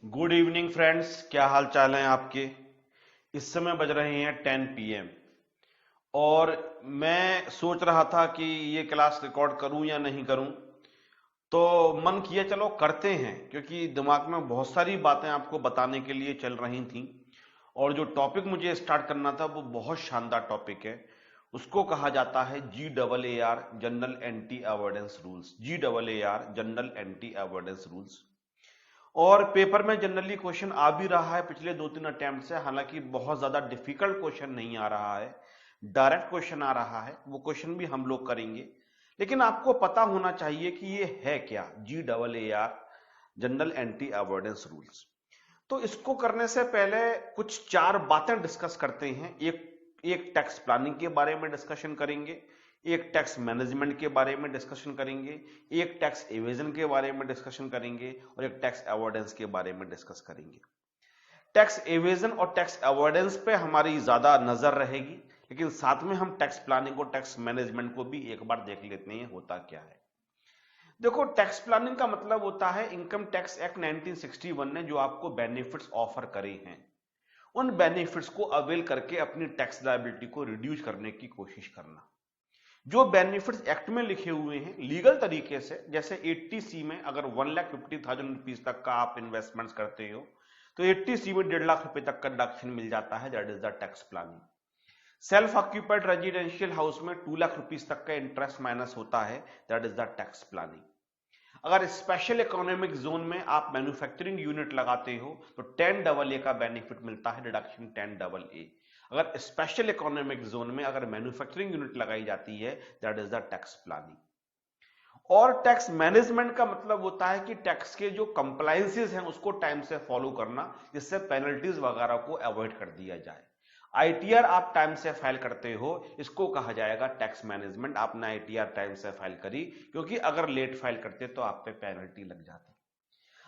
Good evening friends, क्या हाल चाल है आपके। इस समय बज रहे हैं 10 PM और मैं सोच रहा था कि ये क्लास रिकॉर्ड करूं या नहीं करूं। तो मन किया चलो करते हैं, क्योंकि दिमाग में बहुत सारी बातें आपको बताने के लिए चल रही थी। और जो टॉपिक मुझे स्टार्ट करना था वो बहुत शानदार टॉपिक है। उसको कहा जाता है GAAR general anti avoidance rules. GAAR general anti avoidance rules. और पेपर में जनरली क्वेश्चन आ भी रहा है पिछले 2-3 अटेम्प्ट से, हालांकि बहुत ज्यादा डिफिकल्ट क्वेश्चन नहीं आ रहा है, डायरेक्ट क्वेश्चन आ रहा है। वो क्वेश्चन भी हम लोग करेंगे, लेकिन आपको पता होना चाहिए कि ये है क्या GAAR general anti avoidance rules. तो इसको करने से पहले कुछ 4 बातें डिस्कस करते हैं। एक एक टैक्स प्लानिंग के बारे में डिस्कशन करेंगे, एक टैक्स मैनेजमेंट के बारे में डिस्कशन करेंगे, एक टैक्स एवेजन के बारे में डिस्कशन करेंगे और एक टैक्स अवॉइडेंस के बारे में डिस्कस करेंगे। टैक्स एवेजन और टैक्स अवॉइडेंस पे हमारी ज्यादा नजर रहेगी, लेकिन साथ में हम टैक्स प्लानिंग और टैक्स मैनेजमेंट को भी एक बार देख लेते हैं होता क्या है। देखो, टैक्स प्लानिंग का मतलब होता है इनकम टैक्स एक्ट 1961 ने जो आपको बेनिफिट्स ऑफर करे हैं, उन बेनिफिट्स को अवेल करके अपनी टैक्स लायबिलिटी को रिड्यूस करने की कोशिश करना। जो बेनिफिट्स एक्ट में लिखे हुए हैं लीगल तरीके से, जैसे 80C में अगर 1,50,000 रुपीज तक का आप इन्वेस्टमेंट्स करते हो तो 80C में 1.5 लाख रुपए तक का डिडक्शन मिल जाता है, that is the tax planning. Self occupied residential house में 2 लाख रुपीज तक का इंटरेस्ट माइनस होता है, that is the tax planning. अगर स्पेशल इकोनॉमिक जोन में आप मैन्युफैक्चरिंग यूनिट लगाते हो तो 10AA का बेनिफिट मिलता है, डिडक्शन 10AA। अगर स्पेशल इकोनॉमिक जोन में अगर मैन्युफैक्चरिंग यूनिट लगाई जाती है, that is the tax planning. और टैक्स मैनेजमेंट का मतलब होता है कि टैक्स के जो कंप्लायंसेस हैं उसको टाइम से फॉलो करना, जिससे पेनल्टीज वगैरह को अवॉइड कर दिया जाए। ITR आप टाइम से फाइल करते हो, इसको कहा जाएगा टैक्स मैनेजमेंट। आपने ITR टाइम से फाइल करी, क्योंकि अगर लेट फाइल करते तो आप पे पेनल्टी लग जाती।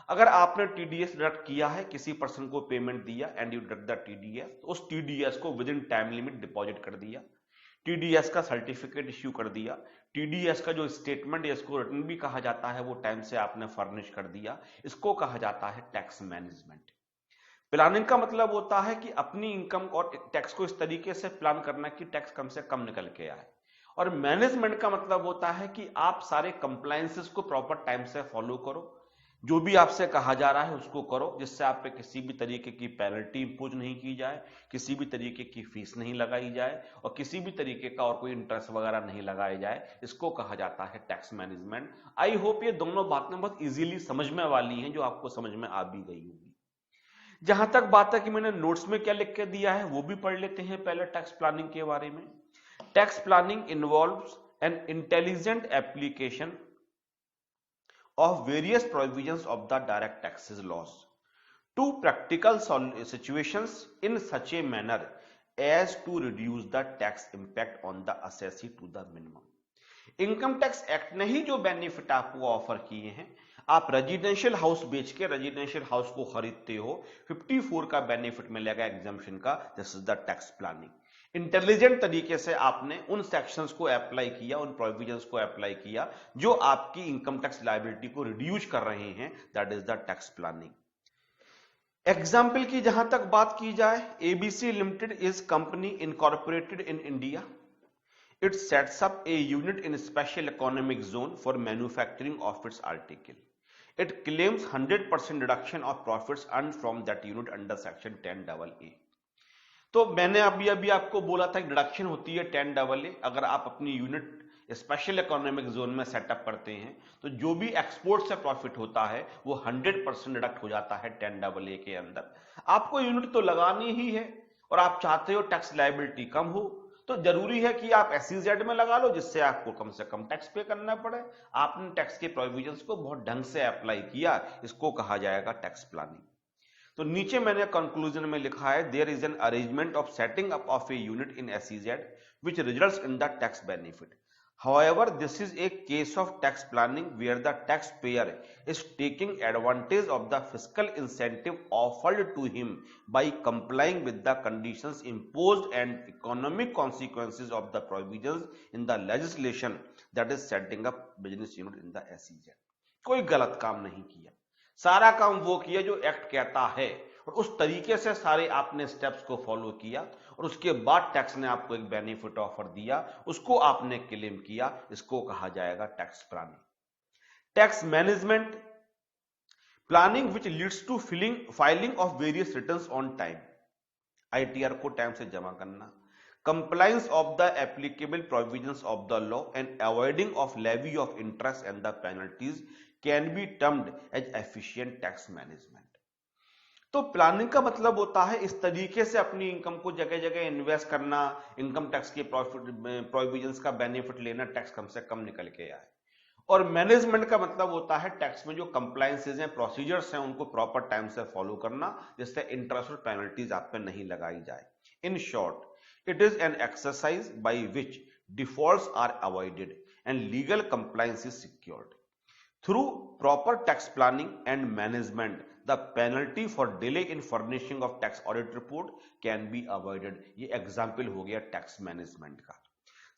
अगर आपने TDS डिडक्ट किया है, किसी पर्सन को पेमेंट दिया and you deduct the TDS, तो उस TDS को with in time limit deposit कर दिया, TDS का सर्टिफिकेट इश्यू कर दिया, TDS का जो स्टेटमेंट है इसको रिटर्न भी कहा जाता है, वो टाइम से आपने फर्निश कर दिया, इसको कहा जाता है टैक्स मैनेजमेंट। प्लानिंग का मतलब होता है कि अपनी इनकम और टैक्स को इस तरीके से प्लान करना कि टैक्स कम से कम निकल के आए। और मैनेजमेंट का मतलब होता है कि आप सारे कंप्लायंसेस को प्रॉपर टाइम से फॉलो करो, जो भी आपसे कहा जा रहा है उसको करो, जिससे आप पे किसी भी तरीके की पेनल्टी इंपोज नहीं की जाए, किसी भी तरीके की फीस नहीं लगाई जाए और किसी भी तरीके का और कोई इंटरेस्ट वगैरह नहीं लगाया जाए। इसको कहा जाता है टैक्स मैनेजमेंट। आई होप ये दोनों बातें बहुत इजीली समझ में वाली हैं, जो आपको समझ में आ भी गई होगी। जहां तक बात है कि मैंने नोट्स में क्या लिख के दिया है वो भी पढ़ लेते हैं पहले टैक्स प्लानिंग के बारे में। Tax planning involves an intelligent application of various provisions of the direct taxes laws to practical situations in such a manner as to reduce the tax impact on the assessee to the minimum। Income tax act ने ही जो benefit आपको offer किए हैं, आप residential house बेच के residential house को खरीदते हो, 54 का बेनिफिट मिलेगा एग्जाम्पशन का, this is the tax planning. Intelligent तरीके से आपने उन सेक्शंस को अप्लाई किया, उन प्रोविजंस को अप्लाई किया जो आपकी इनकम टैक्स लायबिलिटी को रिड्यूस कर रहे हैं, that is the tax planning. Example की जहां तक बात की जाए, ABC limited is company incorporated in India. It sets up a unit in special economic zone for manufacturing of its article. It claims 100% reduction of profits earned from that unit under section 10AA। तो मैंने अभी अभी आपको बोला था deduction होती है 10AA। अगर आप अपनी यूनिट स्पेशल इकोनॉमिक जोन में सेटअप करते हैं तो जो भी एक्सपोर्ट से प्रॉफिट होता है वो 100% डिडक्ट हो जाता है 10AA के अंदर। आपको यूनिट तो लगानी ही है और आप चाहते हो टैक्स लायबिलिटी कम हो, तो जरूरी है कि आप SEZ में लगा लो, जिससे आपको कम से कम टैक्स पे करना पड़े। आपने टैक्स के प्रोविजंस को बहुत ढंग से अप्लाई किया, इसको कहा जाएगा टैक्स प्लानिंग। तो नीचे मैंने कंक्लूजन में लिखा है, there is an arrangement of setting up of a unit in SEZ which results in the tax benefit. However, this is a case of tax planning where the taxpayer is taking advantage of the fiscal incentive offered to him by complying with the conditions imposed and economic consequences of the provisions in the legislation that is setting up business unit in the SEZ। कोई गलत काम नहीं किया, सारा काम वो किया जो एक्ट कहता है, और उस तरीके से सारे आपने स्टेप्स को फॉलो किया, और उसके बाद टैक्स ने आपको एक बेनिफिट ऑफर दिया, उसको आपने क्लेम किया। इसको कहा जाएगा tax planning. Tax management, planning which leads to filing of various returns on time, ITR को टाइम से जमा करना, compliance of the applicable provisions of the law and avoiding of levy of interest and the penalties can be termed as efficient tax management। तो planning का मतलब होता है इस तरीके से अपनी इनकम को जगह जगह इन्वेस्ट करना, इनकम टैक्स के प्रोविजंस का बेनिफिट लेना, टैक्स कम से कम निकल के आए। और मैनेजमेंट का मतलब होता है टैक्स में जो कंप्लायंसेज हैं, प्रोसीजर्स हैं, उनको प्रॉपर टाइम से फॉलो करना, जिससे इंटरेस्ट और पेनल्टीज आप पे नहीं लगाई जाए। In short, it is an exercise by which defaults are avoided and legal compliance is secured. Through proper tax planning and management, the penalty for delay in furnishing of tax audit report can be avoided। ये example हो गया tax management का।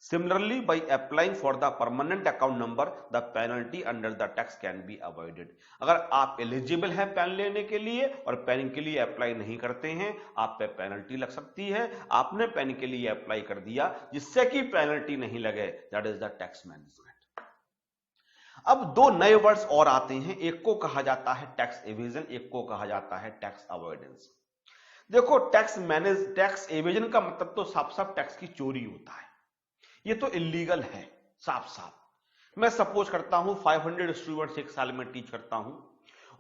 Similarly, by applying for the permanent account number, the penalty under the tax can be avoided। अगर आप eligible हैं pan लेने के लिए और पैन के लिए अप्लाई नहीं करते हैं, आप पे पेनल्टी लग सकती है। आपने पैन के लिए अप्लाई कर दिया जिससे कि पेनल्टी नहीं लगे, that is the tax management. अब दो नए वर्ड्स और आते हैं, एक को कहा जाता है टैक्स एवेजन, एक को कहा जाता है टैक्स अवॉइडेंस। देखो, टैक्स एवेजन का मतलब तो साफ साफ टैक्स की चोरी होता है, ये तो इलीगल है साफ साफ। मैं सपोज करता हूं 500 स्टूडेंट्स एक साल में टीच करता हूं,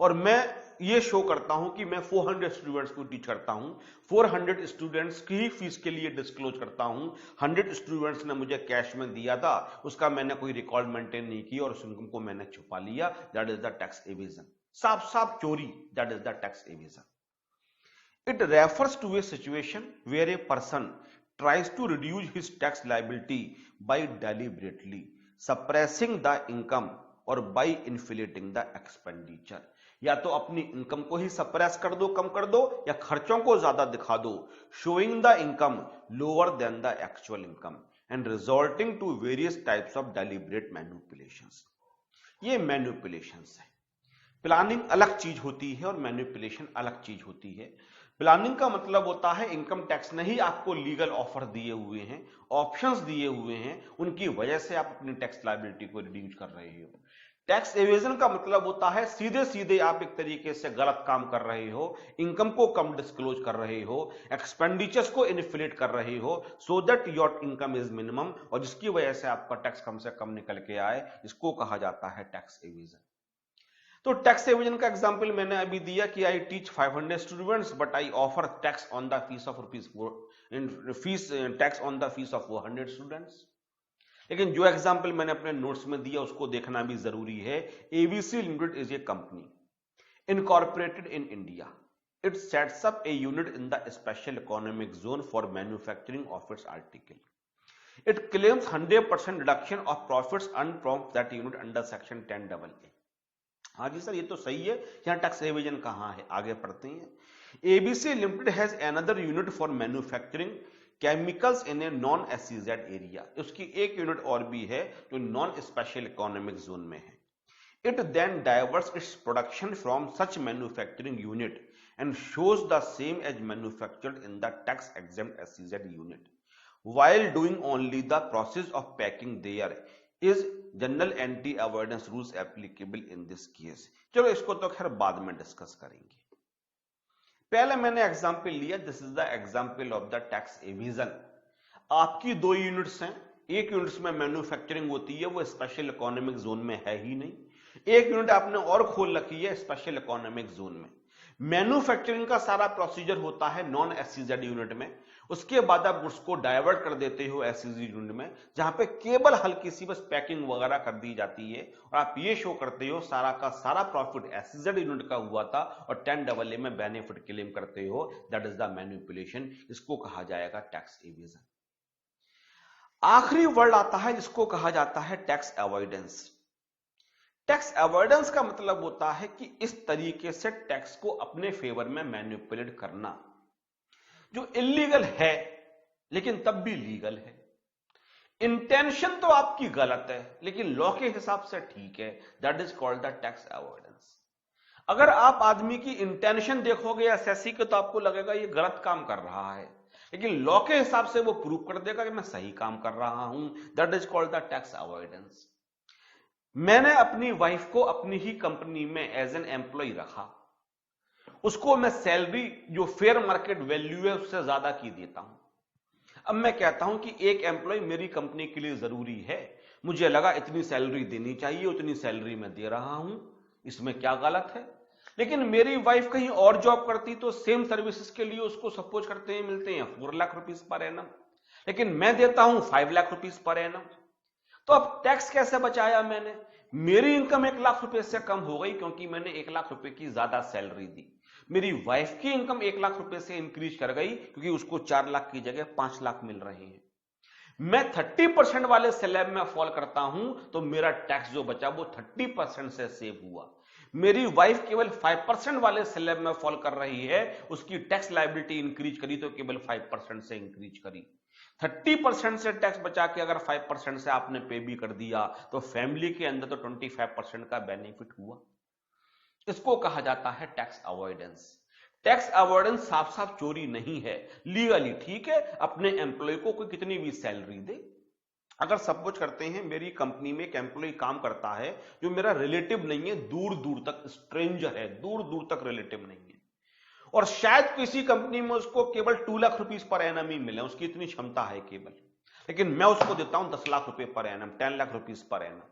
और मैं ये शो करता हूं कि मैं 400 स्टूडेंट्स को टीच करता हूं, 400 स्टूडेंट्स की ही फीस के लिए डिस्क्लोज करता हूं। 100 स्टूडेंट्स ने मुझे कैश में दिया था, उसका मैंने कोई रिकॉर्ड मेंटेन नहीं किया और उस इनकम को मैंने छुपा लिया, that is the tax evasion. साफ साफ चोरी, that is the tax evasion. It refers to a situation where a person tries to reduce his tax liability by deliberately suppressing the income or by inflating the expenditure। या तो अपनी income को ही suppress कर दो, कम कर दो, या खर्चों को ज्यादा दिखा दो, showing the income lower than the actual income and resulting to various types of deliberate manipulations। ये मैनिपुलेशंस है। प्लानिंग अलग चीज होती है और मैनिपुलेशन अलग चीज होती है। प्लानिंग का मतलब होता है इनकम टैक्स ने ही आपको लीगल ऑफर दिए हुए हैं, ऑप्शंस दिए हुए हैं, उनकी वजह से आप अपनी टैक्स लायबिलिटी को रिड्यूस कर रहे हो। टैक्स एवेजन का मतलब होता है सीधे सीधे आप एक तरीके से गलत काम कर रहे हो, इनकम को कम डिस्क्लोज कर रहे हो, एक्सपेंडिचर्स को इन्फ्लेट कर रहे हो, so that your income is minimum, और जिसकी वजह से आपका टैक्स कम से कम निकल के आए, इसको कहा जाता है टैक्स एवेजन। तो टैक्स एवेजन का एग्जांपल मैंने अभी दिया कि I teach 500 students but I offer tax on the fees of tax on the fees of 400 students. लेकिन जो एग्जांपल मैंने अपने नोट्स में दिया उसको देखना भी जरूरी है। ABC limited is a company incorporated in India. It sets up A unit in the special economic zone for manufacturing of its article. It claims 100% reduction of profits earn from that unit under section 10AA। हाँ जी sir, ये तो सही है, यहां tax evasion कहां है, आगे पढ़ते हैं। ABC limited has another unit for manufacturing chemicals in a non SEZ area. उसकी एक यूनिट और भी है जो नॉन स्पेशल इकोनॉमिक जोन में है। It then diverts its production from such manufacturing unit and shows the same as manufactured in the tax exempt SEZ unit while doing only the process of packing there is general anti avoidance rules applicable in this case. चलो इसको तो खैर बाद में discuss करेंगे। पहले मैंने example लिया, this is the example of the tax evasion. आपकी दो यूनिट्स हैं, एक यूनिट्स में मैन्युफैक्चरिंग होती है, वो स्पेशल इकोनॉमिक जोन में है ही नहीं। एक यूनिट आपने और खोल रखी है स्पेशल इकोनॉमिक जोन में। मैन्युफैक्चरिंग का सारा प्रोसीजर होता है नॉन एसईजेड यूनिट में, उसके बाद आप उसको डाइवर्ट कर देते हो एसईजेड यूनिट में, जहां पे केवल हल्की सी बस पैकिंग वगैरह कर दी जाती है, और आप ये शो करते हो सारा का सारा प्रॉफिट एसईजेड यूनिट का हुआ था और 10AA में बेनिफिट क्लेम करते हो, दैट इज द मैनिपुलेशन। इसको कहा जाएगा टैक्स एवेजन। आखिरी वर्ड आता है जिसको कहा जाता है टैक्स अवॉइडेंस। टैक्स अवॉइडेंस का मतलब होता है कि इस तरीके से टैक्स को अपने फेवर में मैनिपुलेट करना, जो इलीगल है लेकिन तब भी लीगल है। इंटेंशन तो आपकी गलत है लेकिन लॉ के हिसाब से ठीक है, that is called the tax avoidance. अगर आप आदमी की इंटेंशन देखोगे एसएससी के तो आपको लगेगा ये गलत काम कर रहा है, लेकिन लॉ के हिसाब से वो प्रूव कर देगा कि मैं सही काम कर रहा हूं। That is called the tax avoidance. मैंने अपनी वाइफ को अपनी ही कंपनी में एज एन एम्प्लॉय रखा, उसको मैं सैलरी जो फेयर मार्केट वैल्यू है उससे ज्यादा की देता हूं। अब मैं कहता हूं कि एक एम्प्लॉय मेरी कंपनी के लिए जरूरी है, मुझे लगा इतनी सैलरी देनी चाहिए, उतनी सैलरी मैं दे रहा हूं, इसमें क्या गलत है। लेकिन मेरी वाइफ कहीं और जॉब करती तो सेम सर्विसेज के लिए उसको सपोज करते हैं मिलते हैं 4 लाख रुपीस पर एनम, लेकिन मैं देता हूं 5 लाख रुपीस पर एनम। तो अब टैक्स कैसे बचाया मैंने? मेरी इनकम 1 लाख रुपए से कम हो गई क्योंकि मैंने 1 लाख रुपए की ज्यादा सैलरी दी। मेरी वाइफ की इनकम 1 लाख रुपए से इंक्रीज कर गई क्योंकि उसको 4 लाख की जगह 5 लाख मिल रहे हैं। मैं 30% वाले स्लैब में फॉल करता हूं तो मेरा टैक्स जो बचा वो 30% से सेव हुआ। मेरी वाइफ केवल 5% वाले स्लैब में फॉल कर रही है, उसकी टैक्स लायबिलिटी इंक्रीज करी तो केवल 5% से इंक्रीज करी। 30% से टैक्स बचा के अगर 5% से आपने पे भी कर दिया तो फैमिली के अंदर तो 25% का बेनिफिट हुआ। इसको कहा जाता है टैक्स अवॉइडेंस। टैक्स अवॉइडेंस साफ साफ चोरी नहीं है, लीगली ठीक है, अपने एम्प्लॉय को कोई कितनी भी सैलरी दे। अगर सपोज करते हैं मेरी कंपनी में एक एम्प्लॉय काम करता है जो मेरा रिलेटिव नहीं है, दूर दूर तक स्ट्रेंजर है, दूर दूर तक रिलेटिव नहीं है, और शायद किसी कंपनी में उसको केवल 2 लाख रुपीस पर एनम ही मिले, उसकी इतनी क्षमता है केवल, लेकिन मैं उसको देता हूं 10 लाख रुपए per annum, 10 lakh rupees per annum.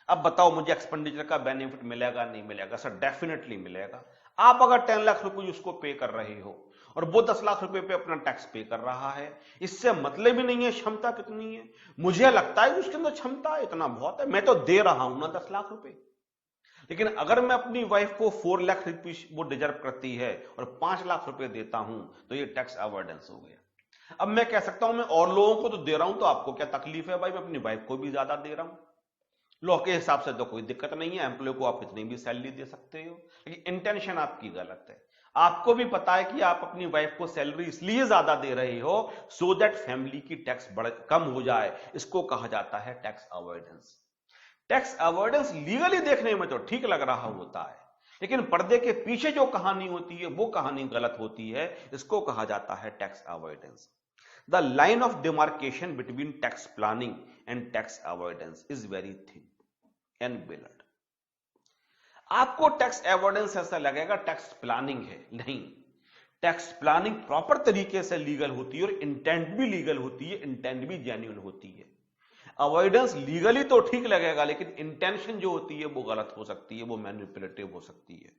अब बताओ मुझे एक्सपेंडिचर का बेनिफिट मिलेगा नहीं मिलेगा? सर डेफिनेटली मिलेगा। आप अगर 10 लाख रुपए उसको पे कर रहे हो और वो 10 लाख रुपए पे अपना टैक्स पे कर रहा है, इससे मतलब ही नहीं है क्षमता कितनी है। मुझे लगता है कि उसके अंदर क्षमता है, इतना बहुत है, मैं तो दे रहा हूं ना 10 लाख रुपए। लेकिन अगर मैं अपनी वाइफ को 4 लाख रुपए वो डिजर्व करती है और 5 लाख रुपए देता हूं तो ये टैक्स अवॉइडेंस हो गया। अब मैं कह सकता हूं मैं और लोगों को तो दे रहा हूं तो आपको क्या तकलीफ है भाई, मैं अपनी वाइफ को भी ज्यादा दे रहा हूं। लॉ के हिसाब से तो कोई दिक्कत नहीं है, एम्प्लॉय को आप कितनी भी सैलरी दे सकते हो, लेकिन इंटेंशन आपकी गलत है। आपको भी पता है कि आप अपनी वाइफ को सैलरी इसलिए ज्यादा दे रहे हो सो दैट फैमिली की टैक्स कम हो जाए, इसको कहा जाता है tax avoidance. Tax avoidance legally देखने में तो ठीक लग रहा होता है, लेकिन पर्दे के पीछे जो कहानी होती है वो कहानी गलत होती है, इसको कहा जाता है tax avoidance. The line of demarcation between tax planning and tax avoidance is very thin and blurred. आपको टैक्स अवॉइडेंस ऐसा लगेगा टैक्स प्लानिंग है, नहीं। टैक्स प्लानिंग प्रॉपर तरीके से लीगल होती है और इंटेंट भी लीगल होती है, इंटेंट भी जेन्युइन होती है। अवॉइडेंस लीगली तो ठीक लगेगा लेकिन इंटेंशन जो होती है वो गलत हो सकती है, वो मैनिपुलेटिव हो सकती है।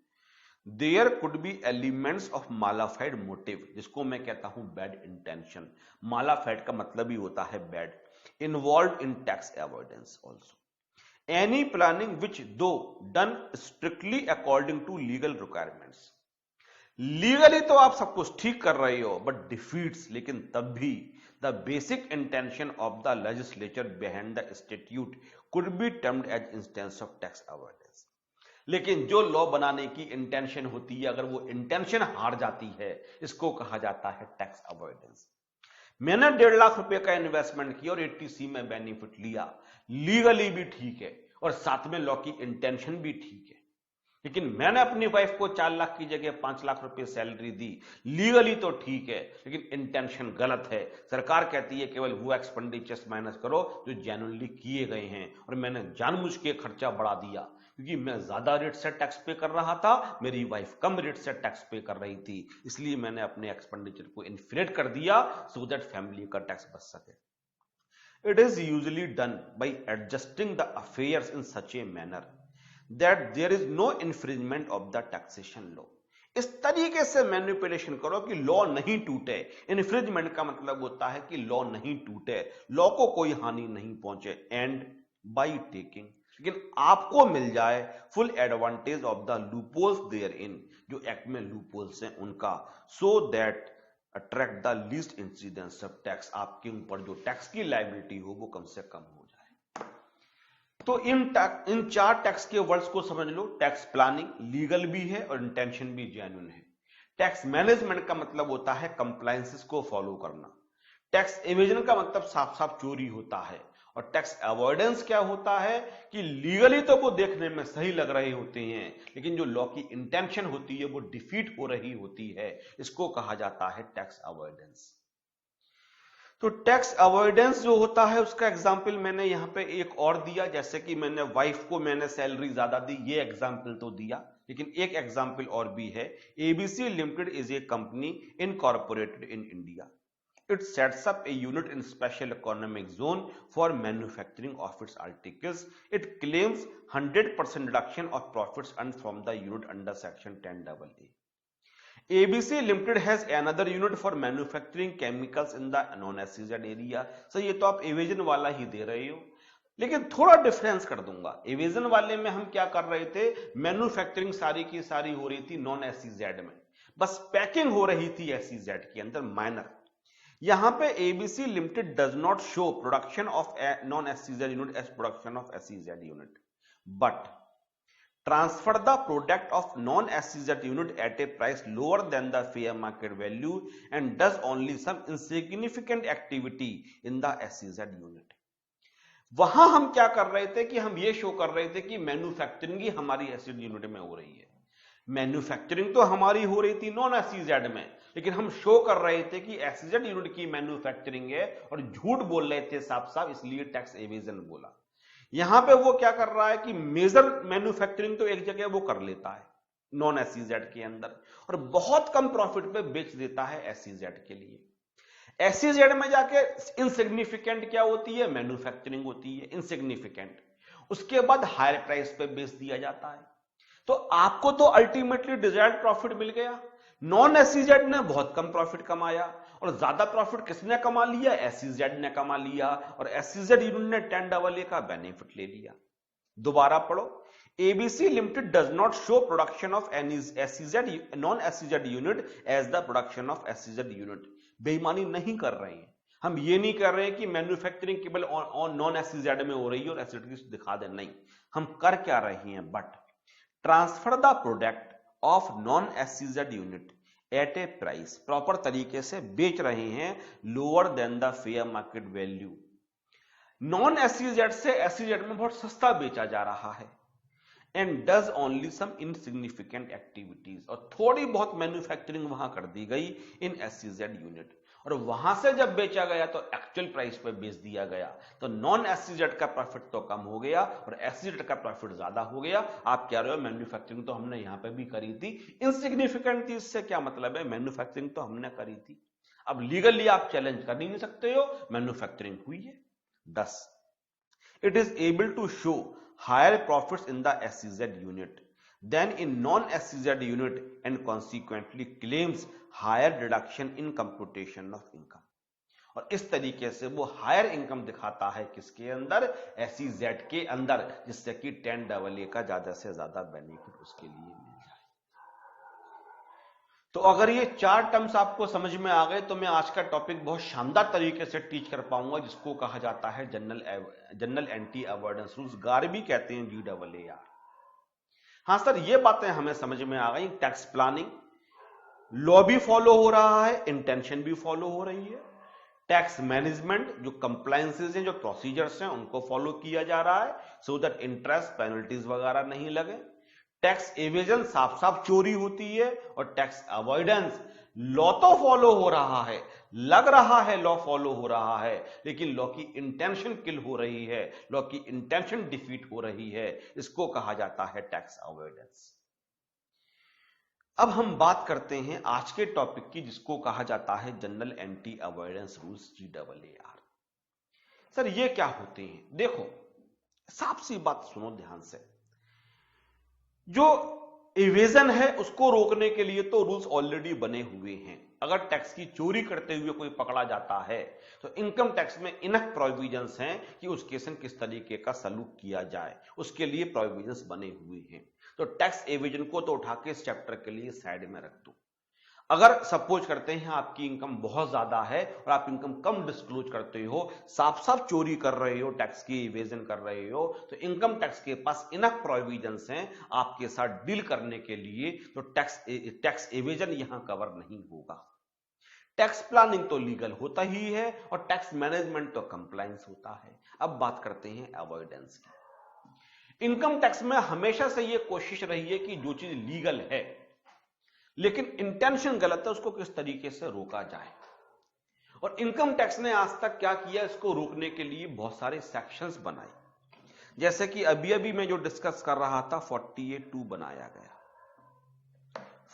There could be elements of mala fide motive, जिसको मैं कहता हूं बैड इंटेंशन। मालाफाइड का मतलब ही होता है bad, involve in tax avoidance also. Any planning which though done strictly according to legal requirements. Legally तो आप सब कुछ ठीक कर रहे हो बट डिफीट्स, लेकिन तब भी the basic intention of the legislature behind the statute could be termed as instance of tax avoidance. लेकिन जो लॉ बनाने की इंटेंशन होती है, अगर वो इंटेंशन हार जाती है, इसको कहा जाता है टैक्स अवॉइडेंस। मैंने 1.5 लाख रुपए का इन्वेस्टमेंट किया और 80C में बेनिफिट लिया, लीगली भी ठीक है और साथ में लॉ की इंटेंशन भी ठीक है, लेकिन मैंने अपनी वाइफ को 4 लाख की जगह 5 लाख रुपए सैलरी दी, लीगली तो ठीक है लेकिन इंटेंशन गलत है। सरकार कहती है केवल वो एक्सपेंडिचर्स माइनस करो जो जेन्युइनली किए गए हैं, और मैंने जानबूझ के खर्चा बढ़ा दिया क्योंकि मैं ज्यादा रेट से टैक्स पे कर रहा था, मेरी वाइफ कम रेट से टैक्स पे कर रही थी, इसलिए मैंने अपने एक्सपेंडिचर को इन्फ्लेट कर दिया सो दैट फैमिली का टैक्स बच सके। It is usually done by adjusting the affairs in such a manner that there is no infringement of the taxation law. इस तरीके से मैनिपुलेशन करो कि लॉ नहीं टूटे। इन्फ्रिंजमेंट का मतलब होता है कि लॉ नहीं टूटे, लॉ को कोई हानि नहीं पहुंचे, एंड बाय टेकिंग, लेकिन आपको मिल जाए full advantage of the loopholes therein, जो एक्ट में लूपहोल्स हैं उनका, so that attract the least incidence of tax, आपके ऊपर जो टैक्स की लायबिलिटी हो वो कम से कम हो जाए। तो इन 4 टैक्स के वर्ड्स को समझ लो। टैक्स प्लानिंग लीगल भी है और इंटेंशन भी जेन्युइन है। टैक्स मैनेजमेंट का मतलब होता है कंप्लायंसेस को फॉलो करना। टैक्स एवेजन का मतलब साफ साफ चोरी होता है, और टैक्स अवॉइडेंस क्या होता है कि लीगली तो वो देखने में सही लग रहे होते हैं, लेकिन जो लॉ की इंटेंशन होती है वो डिफीट हो रही होती है। इसको कहा जाता है टैक्स अवॉइडेंस। तो टैक्स अवॉइडेंस जो होता है उसका एग्जाम्पल मैंने यहां पे एक और दिया, जैसे कि मैंने वाइफ को मैंने सैलरी ज्यादा दी, ये एग्जाम्पल तो दिया, लेकिन एक एग्जाम्पल और भी है। ABC limited is a company incorporated in India. It sets up a unit in special economic zone for manufacturing of its articles. It claims 100% reduction of profits earned from the unit under section 10AA. ABC Limited has another unit for manufacturing chemicals in the non-SEZ area. So ये तो आप Avision वाला ही दे रहे हो, लेकिन थोड़ा difference कर दूंगा। एविजन वाले में हम क्या कर रहे थे, मैन्युफैक्चरिंग सारी की सारी हो रही थी नॉन एसईजेड में, बस पैकिंग हो रही थी एसईजेड के अंदर माइनर। यहां पे ABC limited does not show production of non SEZ unit as production of SEZ unit, but transfer the product of non SEZ unit at a price lower than the fair market value and does only some insignificant activity in the SEZ unit. वहां हम क्या कर रहे थे कि हम ये show कर रहे थे कि मैन्युफैक्चरिंग ही हमारी एसईजेड यूनिट में हो रही है। मैन्युफैक्चरिंग तो हमारी हो रही थी नॉन एसईजेड में, लेकिन हम शो कर रहे थे कि एसईजेड यूनिट की मैन्युफैक्चरिंग है और झूठ बोल रहे थे साफ साफ, इसलिए टैक्स एवेजन बोला। यहां पे वो क्या कर रहा है कि मेजर मैन्युफैक्चरिंग तो एक जगह वो कर लेता है नॉन एसईजेड के अंदर, और बहुत कम प्रॉफिट पे बेच देता है एसईजेड के लिए। एसईजेड में जाके इनसिग्निफिकेंट क्या होती है, मैन्युफैक्चरिंग होती है इनसिग्निफिकेंट, उसके बाद हायर प्राइस पे बेच दिया जाता है। तो आपको तो अल्टीमेटली डिजायर्ड प्रॉफिट मिल गया, नॉन एसईजेड ने बहुत कम प्रॉफिट कमाया, और ज्यादा प्रॉफिट किसने कमा लिया, एसईजेड ने कमा लिया, और एसईजेड यूनिट ने 10AA का बेनिफिट ले लिया। दोबारा पढ़ो, ABC limited does not show production of any SEZ non SEZ unit as the production of SEZ unit. बेईमानी नहीं कर रहे हैं हम, ये नहीं कर रहे हैं कि मैन्युफैक्चरिंग केवल नॉन एसईजेड में हो रही है और एसईजेड की दिखा दे, नहीं, हम कर क्या रहे हैं, but transfer the product of non SEZ unit at a price, proper तरीके से बेच रहे हैं lower than the fair market value. Non SEZ से एसईजेड में बहुत सस्ता बेचा जा रहा है, and does only some insignificant activities, और थोड़ी बहुत मैन्युफैक्चरिंग वहां कर दी गई इन एसईजेड यूनिट, और वहां से जब बेचा गया तो एक्चुअल प्राइस पे बेच दिया गया, तो नॉन एसईजेड का प्रॉफिट तो कम हो गया और एसईजेड का प्रॉफिट ज्यादा हो गया। आप कह रहे हो मैन्युफैक्चरिंग तो हमने यहां पे भी करी थी, इनसिग्निफिकेंट थी, इससे क्या मतलब है, मैन्युफैक्चरिंग तो हमने करी थी। अब लीगली आप चैलेंज कर नहीं सकते हो, मैन्युफैक्चरिंग हुई है। 10 it is able to show higher profits in the SEZ unit than in non-SEZ unit and consequently claims higher deduction in computation of income। और इस तरीके से वो हायर इनकम दिखाता है किसके अंदर, SEZ के अंदर, जिससे कि 10AA का ज्यादा से ज्यादा बेनिफिट उसके लिए मिल जाए। तो अगर ये 4 टर्म्स आपको समझ में आ गए तो मैं आज का टॉपिक बहुत शानदार तरीके से टीच कर पाऊंगा, जिसको कहा जाता है जनरल एंटी अवॉइडेंस रूल्स, गार भी कहते हैं GAAR। हाँ सर, ये बातें हमें समझ में आ गई। टैक्स प्लानिंग लॉ भी फॉलो हो रहा है, इंटेंशन भी फॉलो हो रही है। टैक्स मैनेजमेंट, जो कंप्लायंसेस हैं, जो प्रोसीजर्स हैं, उनको फॉलो किया जा रहा है सो दैट इंटरेस्ट पेनल्टीज वगैरह नहीं लगे। टैक्स एवेजन साफ साफ चोरी होती है, और टैक्स अवॉइडेंस लॉ तो फॉलो हो रहा है, लग रहा है लॉ फॉलो हो रहा है, लेकिन लॉ की इंटेंशन किल हो रही है, लॉ की इंटेंशन डिफीट हो रही है। इसको कहा जाता है टैक्स अवॉइडेंस। अब हम बात करते हैं आज के टॉपिक की, जिसको कहा जाता है general anti avoidance rules GAAR। Sir ये क्या होते हैं, देखो साफ सी बात सुनो ध्यान से। जो इवेजन है उसको रोकने के लिए तो रूल्स ऑलरेडी बने हुए हैं। अगर टैक्स की चोरी करते हुए कोई पकड़ा जाता है तो इनकम टैक्स में इनफ प्रोविजंस हैं कि उस केस में किस तरीके का सलूक किया जाए, उसके लिए प्रोविजंस बने हुए हैं। तो टैक्स एवेजन को तो उठा के इस चैप्टर के लिए साइड में रख दो। अगर सपोज करते हैं आपकी इनकम बहुत ज्यादा है और आप इनकम कम डिस्क्लोज करते हो, साफ साफ चोरी कर रहे हो, टैक्स की इवेजन कर रहे हो, तो इनकम टैक्स के पास इनफ प्रोविजंस हैं आपके साथ डील करने के लिए, तो टैक्स एवेजन यहां कवर नहीं होगा। टैक्स प्लानिंग तो लीगल होता ही है और टैक्स मैनेजमेंट तो कंप्लायंस होता है। अब बात करते हैं अवॉइडेंस की। इनकम टैक्स में हमेशा से यह कोशिश रही है कि जो चीज लीगल है लेकिन इंटेंशन गलत है उसको किस तरीके से रोका जाए। और इनकम टैक्स ने आज तक क्या किया, इसको रोकने के लिए बहुत सारे सेक्शंस बनाए। जैसे कि अभी अभी मैं जो डिस्कस कर रहा था 48(2) बनाया गया।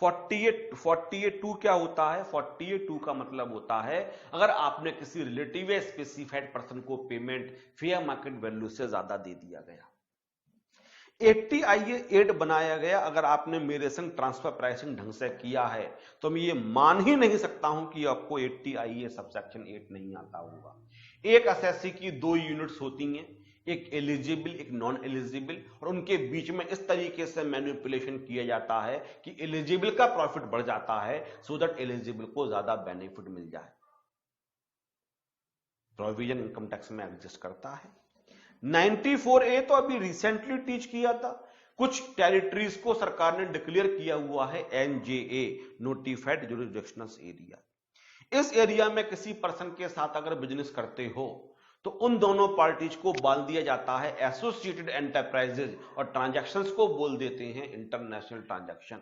48(2) क्या होता है? 48(2) का मतलब होता है अगर आपने किसी रिलेटिव या स्पेसिफाइड पर्सन को पेमेंट फेयर मार्केट वैल्यू से ज्यादा दे दिया गया। 80(8) बनाया गया अगर आपने मेरे संग ट्रांसफर प्राइसिंग ढंग से किया है तो मैं ये मान ही नहीं सकता हूं कि आपको 80(8) सबसेक्शन 8 नहीं आता होगा। एक एसएससी की 2 यूनिट्स होती हैं, एक एलिजिबल एक नॉन एलिजिबल, और उनके बीच में इस तरीके से मैनिपुलेशन किया जाता है कि एलिजिबल का प्रॉफिट बढ़ जाता है सो दैट एलिजिबल को ज्यादा बेनिफिट मिल जाए। प्रोविजन इनकम टैक्स में एग्जिस्ट करता है। 94A तो अभी रिसेंटली टीच किया था। कुछ टेरिटरीज को सरकार ने डिक्लेयर किया हुआ है NJA, नोटिफाइड जुरिसडिक्शनल एरिया। इस एरिया में किसी पर्सन के साथ अगर बिजनेस करते हो तो उन दोनों पार्टीज को बांध दिया जाता है एसोसिएटेड एंटरप्राइजेज, और ट्रांजैक्शंस को बोल देते हैं इंटरनेशनल ट्रांजैक्शन,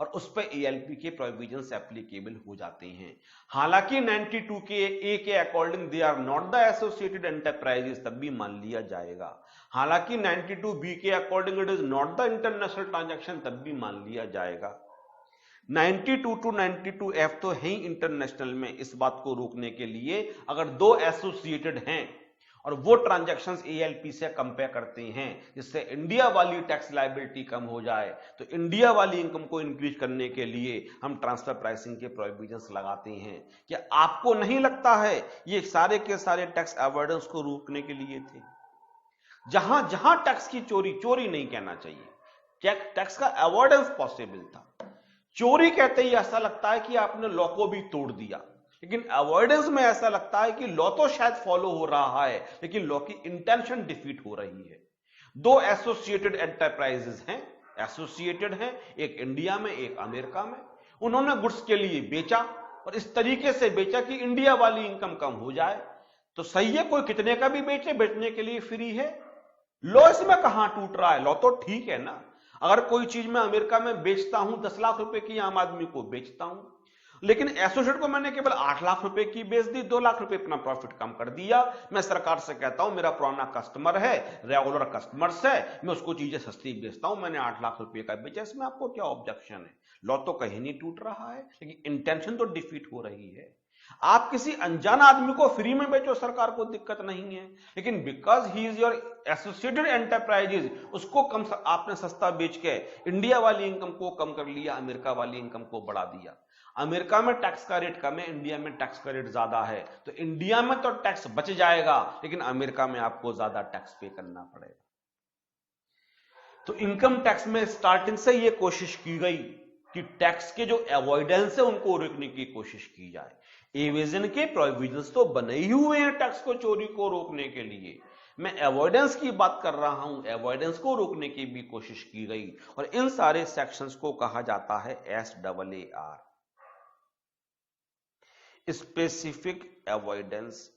और उस पर ALP के प्रोविजंस एप्लीकेबल हो जाते हैं। हालांकि 92A के according they are not the associated enterprises, तब भी मान लिया जाएगा। हालांकि 92B के according it is not the international transaction, तब भी मान लिया जाएगा। 92 to 92F तो है ही इंटरनेशनल में। इस बात को रोकने के लिए अगर दो एसोसिएटेड हैं और वो ट्रांजैक्शंस ALP से कंपेयर करते हैं जिससे इंडिया वाली टैक्स लायबिलिटी कम हो जाए, तो इंडिया वाली इनकम को इंक्रीज करने के लिए हम ट्रांसफर प्राइसिंग के प्रोविजंस लगाते हैं। क्या आपको नहीं लगता है ये सारे के सारे टैक्स अवॉइडेंस को रोकने के लिए थे? जहां जहां टैक्स की चोरी नहीं कहना चाहिए, टैक्स का अवॉइडेंस पॉसिबल था। चोरी कहते ही ऐसा लगता है कि आपने लॉ को भी तोड़ दिया, लेकिन अवॉइडेंस में ऐसा लगता है कि लॉ तो शायद फॉलो हो रहा है लेकिन लॉ की इंटेंशन डिफीट हो रही है। दो एसोसिएटेड एंटरप्राइजेस हैं, एसोसिएटेड हैं, एक इंडिया में एक अमेरिका में। उन्होंने गुड्स के लिए बेचा और इस तरीके से बेचा कि इंडिया वाली इनकम कम हो जाए। तो सही है, कोई कितने का भी बेचे, बेचने के लिए फ्री है। लॉ इसमें कहां टूट रहा है? लॉ तो ठीक है ना। अगर कोई चीज मैं अमेरिका में बेचता हूं 10 लाख रुपए की, आम आदमी को बेचता हूं, लेकिन एसोसिएट को मैंने केवल 8 लाख रुपए की बेच दी, 2 लाख रुपए अपना प्रॉफिट कम कर दिया। मैं सरकार से कहता हूं मेरा पुराना कस्टमर है, रेगुलर कस्टमर्स है, मैं उसको चीजें सस्ती बेचता हूं, मैंने 8 लाख रुपए का बेचा, इसमें आपको क्या ऑब्जेक्शन है? लॉ तो कहीं नहीं टूट रहा है, लेकिन इंटेंशन तो डिफीट हो रही है। आप किसी अनजान आदमी को फ्री में बेचो, सरकार को दिक्कत नहीं है, लेकिन because he is your associated enterprises, उसको कम आपने सस्ता बेच के इंडिया वाली इनकम को कम कर लिया, अमेरिका वाली इनकम को बढ़ा दिया। अमेरिका में टैक्स का रेट कम है, इंडिया में टैक्स का रेट ज्यादा है, तो इंडिया में तो टैक्स बच जाएगा लेकिन अमेरिका में आपको ज्यादा टैक्स पे करना पड़ेगा। तो इनकम टैक्स में स्टार्टिंग से यह कोशिश की गई कि टैक्स के जो अवॉइडेंस है उनको रोकने की कोशिश की जाए। एवेजन के प्रोविजंस तो बने ही हुए हैं टैक्स को, चोरी को रोकने के लिए। मैं अवॉइडेंस की बात कर रहा हूं, अवॉइडेंस को रोकने की भी कोशिश की गई, और इन सारे सेक्शंस को कहा जाता है SAAR, specific avoidance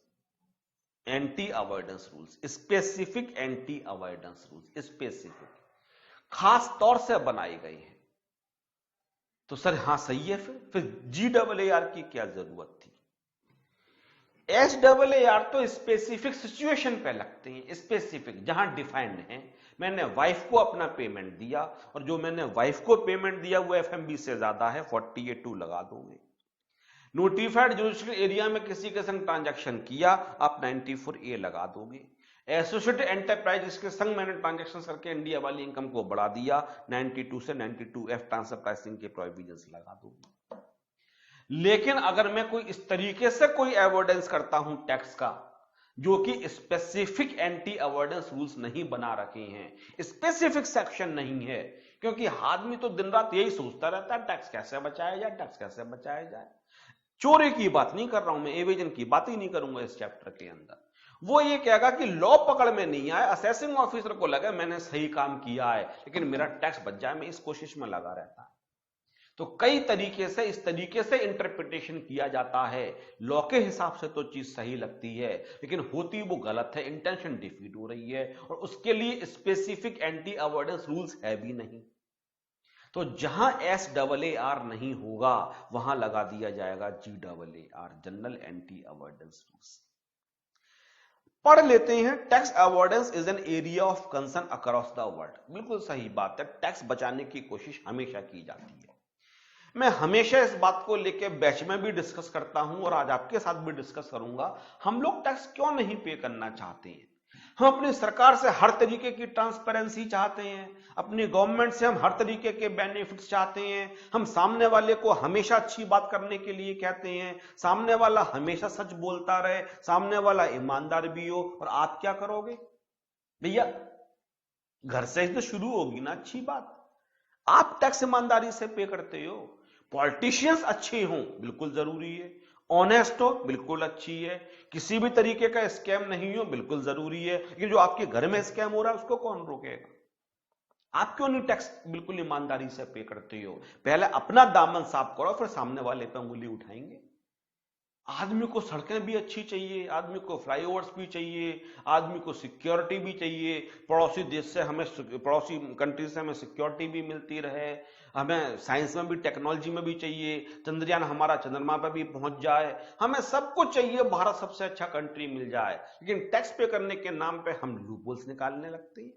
anti avoidance rules. Specific anti avoidance rules specific खास तौर से बनाए गए हैं। तो सर हां सही है, फिर GAAR की क्या जरूरत थी? SAAR तो स्पेसिफिक सिचुएशन पे लगते हैं, स्पेसिफिक जहां डिफाइंड है। मैंने वाइफ को अपना पेमेंट दिया और जो मैंने वाइफ को पेमेंट दिया वो FMB से ज्यादा है, 48(2) लगा दोगे। नोटिफाइड जुरिसडिक्शनल एरिया में किसी के संग ट्रांजैक्शन किया, आप 94A लगा दोगे। एसोसिएटेड एंटरप्राइज के संग मैंने ट्रांजैक्शन करके इंडिया वाली इनकम को बढ़ा दिया, 92 से 92F ट्रांसफर प्राइसिंग के प्रोविजंस लगा दोगे। लेकिन अगर मैं कोई इस तरीके से कोई अवॉइडेंस करता हूं टैक्स का, जो कि स्पेसिफिक एंटी अवॉइडेंस रूल्स नहीं बना रखे हैं, स्पेसिफिक सेक्शन नहीं है, क्योंकि आदमी तो दिन रात यही सोचता रहता है टैक्स कैसे बचाया जाए, टैक्स कैसे बचाया जाए। चोरी की बात नहीं कर रहा हूं मैं, एवेजन की बात ही नहीं करूंगा इस चैप्टर के अंदर। वो ये कहेगा कि लॉ पकड़ में नहीं आए, असेसिंग ऑफिसर को लगा मैंने सही काम किया है लेकिन मेरा टैक्स बच जाए, मैं इस कोशिश में लगा रहता है। तो कई तरीके से इस तरीके से इंटरप्रिटेशन किया जाता है, लॉ के हिसाब से तो चीज सही लगती है लेकिन होती वो गलत है, इंटेंशन डिफीट हो रही है और उसके लिए स्पेसिफिक एंटी अवॉइडेंस रूल्स है भी नहीं। तो जहां SAAR नहीं होगा वहां लगा दिया जाएगा GAAR, general anti avoidance rules. पढ़ लेते हैं, tax avoidance is an area of concern across the world. बिल्कुल सही बात है, टैक्स बचाने की कोशिश हमेशा की जाती है। मैं हमेशा इस बात को लेकर बैच में भी डिस्कस करता हूं और आज आपके साथ भी डिस्कस करूंगा। हम लोग टैक्स क्यों नहीं पे करना चाहते हैं? हम अपनी सरकार से हर तरीके की ट्रांसपेरेंसी चाहते हैं, अपनी गवर्नमेंट से हम हर तरीके के बेनिफिट्स चाहते हैं, हम सामने वाले को हमेशा अच्छी बात करने के लिए कहते हैं, सामने वाला हमेशा सच बोलता रहे, सामने वाला ईमानदार भी हो। और आप क्या करोगे भैया? घर से ही तो शुरू होगी ना अच्छी बात। आप टैक्स ईमानदारी से पे करते हो, पॉलिटिशियंस अच्छे हों बिल्कुल जरूरी है, ऑनेस्ट हो बिल्कुल अच्छी है, किसी भी तरीके का स्कैम नहीं हो बिल्कुल जरूरी है। ये जो आपके घर में स्कैम हो रहा है उसको कौन रोकेगा? आप क्यों नहीं टैक्स बिल्कुल ईमानदारी से पे करते हो? पहले अपना दामन साफ करो, फिर सामने वाले पे उंगली उठाएंगे। आदमी को सड़कें भी अच्छी चाहिए, आदमी को फ्लाईओवर्स भी चाहिए, आदमी को सिक्योरिटी भी चाहिए, पड़ोसी देश से हमें, पड़ोसी कंट्री से हमें सिक्योरिटी भी मिलती रहे, हमें साइंस में भी टेक्नोलॉजी में भी चाहिए, चंद्रयान हमारा चंद्रमा पर भी पहुंच जाए, हमें सब कुछ चाहिए, भारत सबसे अच्छा कंट्री मिल जाए। लेकिन टैक्स पे करने के नाम पे हम लूपहोल्स निकालने लगते हैं।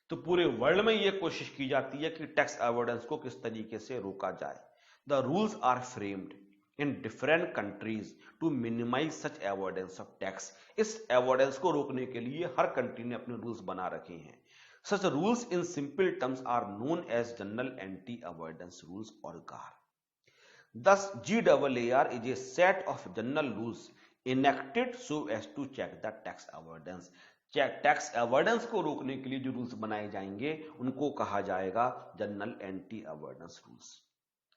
तो पूरे वर्ल्ड में यह कोशिश की जाती है कि टैक्स अवॉइडेंस को किस तरीके से रोका जाए। The rules are framed in different countries to minimize such avoidance of tax. इस अवॉइडेंस को रोकने के लिए हर कंट्री ने अपने रूल्स बना रखे हैं। Such rules in simple terms are known as general anti avoidance rules और GAAR। Thus, GAAR is a set of general rules enacted so as to check the tax avoidance। Tax avoidance को रोकने के लिए जो rules बनाए जाएंगे उनको कहा जाएगा जनरल एंटी अवॉइडेंस रूल्स।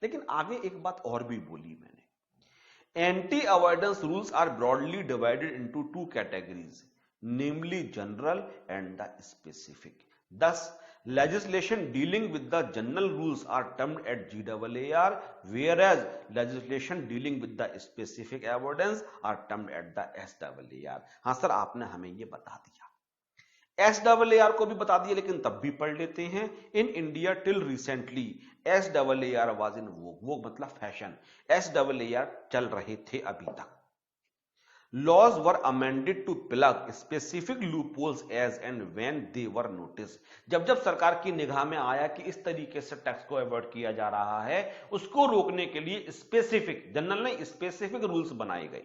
लेकिन आगे एक बात और भी बोली मैंने, anti avoidance rules are broadly divided into two categories, namely general and the specific. Thus, legislation dealing with the general rules are termed at GAAR, whereas legislation dealing with the specific avoidance are termed at the SAAR। हाँ sir, आपने हमें ये बता दिया, SAAR को भी बता दिया, लेकिन तब भी पढ़ लेते हैं। In India till recently SAAR was in vogue मतलब फैशन, SAAR चल रहे थे अभी तक। Laws were amended to plug specific loopholes as and when they were noticed। जब जब सरकार की निगाह में आया कि इस तरीके से टैक्स को अवॉइड किया जा रहा है, उसको रोकने के लिए स्पेसिफिक, जनरल नहीं स्पेसिफिक रूल्स बनाए गए।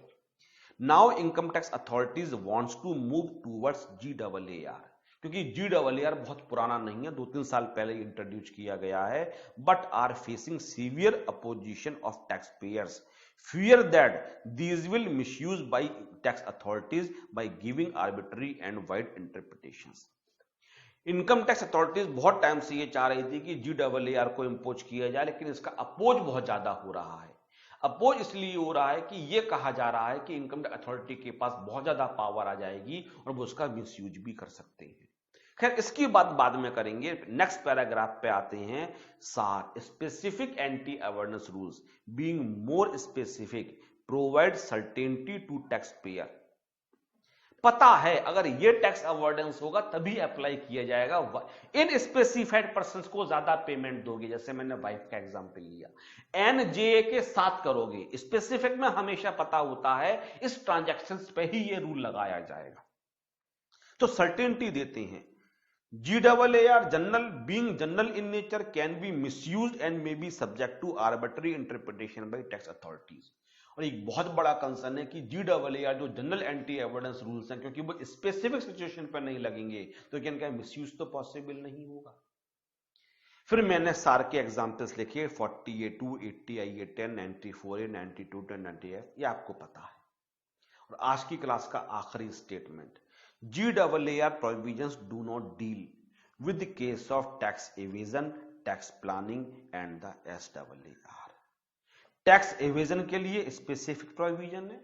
Now income tax authorities wants to move towards GAAR, क्योंकि GAAR बहुत पुराना नहीं है, 2-3 साल पहले इंट्रोड्यूस किया गया है, but are facing severe opposition of tax payers, fear that these will misuse by tax authorities by giving arbitrary and wide interpretations। Income tax authorities बहुत टाइम से ये चाह रही थी कि GAAR को इंपोज किया जाए, लेकिन इसका अपोज बहुत ज्यादा हो रहा है। अपोज इसलिए हो रहा है कि ये कहा जा रहा है कि इनकम टैक्स अथॉरिटी के पास बहुत ज्यादा पावर आ जाएगी और वो उसका मिसयूज भी कर सकते हैं। खैर, इसकी बात बाद में करेंगे। नेक्स्ट पैराग्राफ पे आते हैं। सार specific anti avoidance rules being more specific provide certainty to tax payer. पता है अगर ये टैक्स अवॉइडेंस होगा तभी अप्लाई किया जाएगा, इन स्पेसिफाइड पर्संस को ज्यादा पेमेंट दोगे, जैसे मैंने वाइफ का एग्जांपल लिया, NJA के साथ करोगे, स्पेसिफिक में हमेशा पता होता है इस ट्रांजैक्शंस पे ही ये रूल लगाया जाएगा, तो सर्टेनिटी देते हैं। GAAR general being general in nature can be misused and may be subject to arbitrary interpretation by tax authorities। और एक बहुत बड़ा कंसर्न है कि GAAR जो जनरल एंटी अवॉइडेंस रूल्स हैं, क्योंकि वो स्पेसिफिक सिचुएशन पर नहीं लगेंगे तो इनका मिसयूज तो पॉसिबल नहीं होगा। फिर मैंने सार के एग्जांपल्स लिखे 40A2, 80IA 10, 94A, 92 90F, ये आपको पता है। और आज की क्लास का आखिरी statement, GAAR provisions do not deal with the case of tax evasion, tax planning and the SAAR। Tax evasion के लिए स्पेसिफिक प्रोविजन है,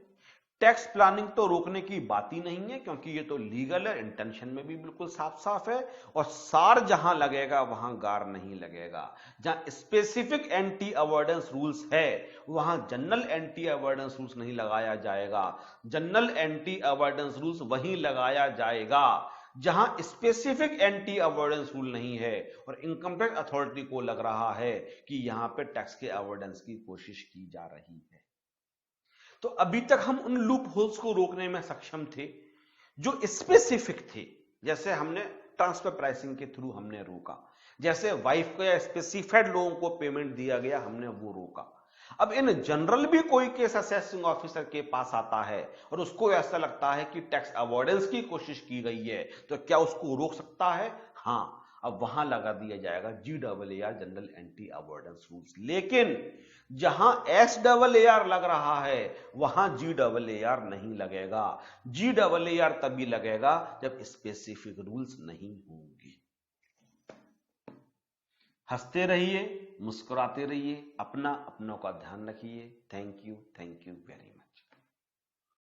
टैक्स प्लानिंग तो रोकने की बात ही नहीं है, क्योंकि ये तो लीगल है, इंटेंशन में भी बिल्कुल साफ साफ है। और सार जहां लगेगा वहां गार नहीं लगेगा। जहां स्पेसिफिक एंटी अवॉइडेंस रूल्स है वहां जनरल एंटी अवॉइडेंस रूल्स नहीं लगाया जाएगा। जनरल एंटी अवॉइडेंस रूल्स वहीं लगाया जाएगा जहां स्पेसिफिक एंटी अवॉइडेंस रूल नहीं है और इनकम टैक्स अथॉरिटी को लग रहा है कि यहां पे टैक्स के अवॉइडेंस की कोशिश की जा रही है। तो अभी तक हम उन लूप होल्स को रोकने में सक्षम थे जो स्पेसिफिक थे। जैसे हमने ट्रांसफर प्राइसिंग के थ्रू हमने रोका, जैसे वाइफ को या स्पेसिफाइड लोगों को पेमेंट दिया गया, हमने वो रोका। अब इन जनरल भी कोई केस असेसिंग ऑफिसर के पास आता है और उसको ऐसा लगता है कि टैक्स अवॉइडेंस की कोशिश की गई है, तो क्या उसको रोक सकता है? हाँ, अब वहां लगा दिया जाएगा GAAR, general anti avoidance rules. लेकिन जहां SAAR लग रहा है वहां GAAR नहीं लगेगा। GAAR तभी लगेगा जब स्पेसिफिक रूल्स नहीं होंगे। हंसते रहिए, मुस्कुराते रहिए, अपनों का ध्यान रखिए। Thank you very much.